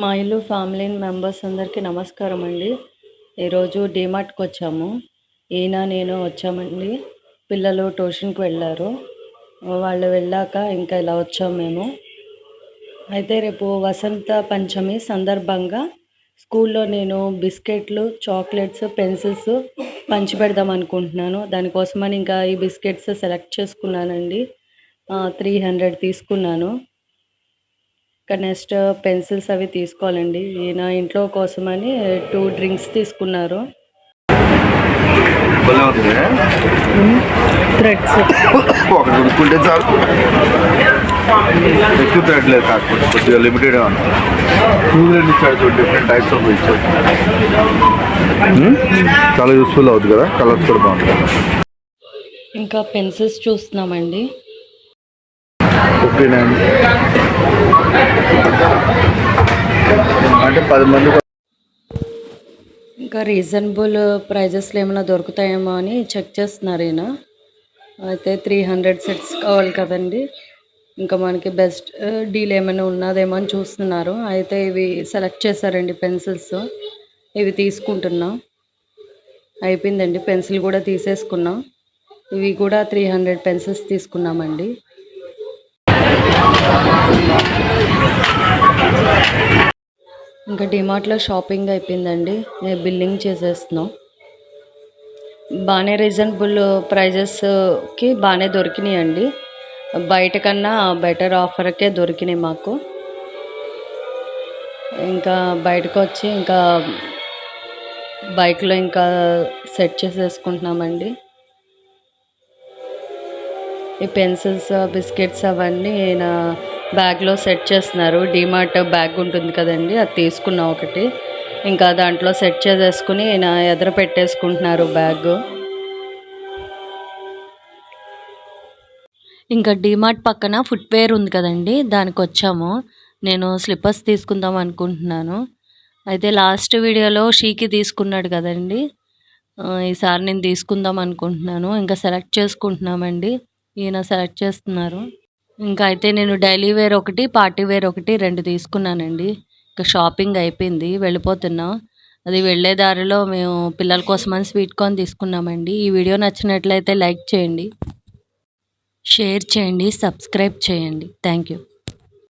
మా ఇల్లు family members అందరికీ నమస్కారం అండి. ఈరోజు డీమార్ట్‌కి వచ్చాము. ఈయన నేను వచ్చామండి. పిల్లలు ట్యూషన్‌కి వెళ్ళారు. వాళ్ళు వెళ్ళాక ఇంకా ఇలా వచ్చాము మేము. అయితే రేపు వసంత పంచమి సందర్భంగా స్కూల్లో నేను బిస్కెట్లు, చాక్లెట్స్, పెన్సిల్స్ పంచిపెడదాం అనుకుంటున్నాను. దానికోసమని ఇంకా ఈ బిస్కెట్స్ సెలెక్ట్ చేసుకున్నానండి. 300 తీసుకున్నాను. ఇంకా నెక్స్ట్ పెన్సిల్స్ అవి తీసుకోవాలండి. ఈయన ఇంట్లో కోసమని 2 డ్రింక్స్ తీసుకున్నారు. థ్రెడ్స్ ఒకటి కొనుక్కుంటే చాలు. ఎక్కువ థ్రెడ్ లేదు, కాకపోతే కొద్దిగా లిమిటెడ్గా ఉంటుంది. చూడండి ఇచ్చాడు, డిఫరెంట్ టైప్స్ ఆఫ్ ఇచ్చాడు. చాలా యూస్ఫుల్ అవుతుంది కదా, కలర్స్ కూడా బాగుంటుంది. ఇంకా పెన్సిల్స్ చూస్తున్నామండి. 59 అంటే 10 మంది. ఇంకా రీజనబుల్ ప్రైజెస్లో ఏమైనా దొరుకుతాయేమో అని చెక్ చేస్తున్నారు ఈయన. అయితే 300 సెట్స్ కావాలి కదండి. ఇంకా మనకి బెస్ట్ డీల్ ఏమైనా ఉన్నదేమో అని చూస్తున్నారు. అయితే ఇవి సెలెక్ట్ చేశారండి పెన్సిల్స్. ఇవి తీసుకుంటున్నాం. అయిపోయిందండి, పెన్సిల్ కూడా తీసేసుకున్నాం. ఇవి కూడా 300 పెన్సిల్స్ తీసుకున్నామండి. ఇంకా డిమార్ట్లో షాపింగ్ అయిపోయిందండి. నేను బిల్లింగ్ చేసేస్తున్నాం. బాగానే రీజనబుల్ ప్రైజెస్కి బాగానే దొరికినాయండి. బయట కన్నా బెటర్ ఆఫర్కే దొరికినాయి మాకు. ఇంకా బయటకు వచ్చి ఇంకా బైక్లో ఇంకా సెట్ చేసేసుకుంటున్నామండి. ఈ పెన్సిల్స్, బిస్కెట్స్ అవన్నీ నా బ్యాగ్లో సెట్ చేస్తున్నారు. డీమార్ట్ బ్యాగ్ ఉంటుంది కదండి, అది తీసుకున్నాం ఒకటి. ఇంకా దాంట్లో సెట్ చేసేసుకుని నా ఎదురు పెట్టేసుకుంటున్నారు బ్యాగ్. ఇంకా డీమార్ట్ పక్కన ఫుట్వేర్ ఉంది కదండి, దానికి వచ్చాము. నేను స్లిప్పర్స్ తీసుకుందాం అనుకుంటున్నాను. అయితే లాస్ట్ వీడియోలో షీకి తీసుకున్నాడు కదండి, ఈసారి నేను తీసుకుందాం అనుకుంటున్నాను. ఇంకా సెలెక్ట్ చేసుకుంటున్నామండి. ఈయన సెలెక్ట్ చేస్తున్నారు. ఇంకా అయితే నేను డైలీ వేర్ ఒకటి, పార్టీ వేర్ ఒకటి 2 తీసుకున్నానండి. ఇంకా షాపింగ్ అయిపోయింది, వెళ్ళిపోతున్నాం. అది వెళ్ళే దారిలో మేము పిల్లల కోసమని స్వీట్ కార్న్ తీసుకున్నామండి. ఈ వీడియో నచ్చినట్లయితే లైక్ చేయండి, షేర్ చేయండి, సబ్స్క్రైబ్ చేయండి. Thank you.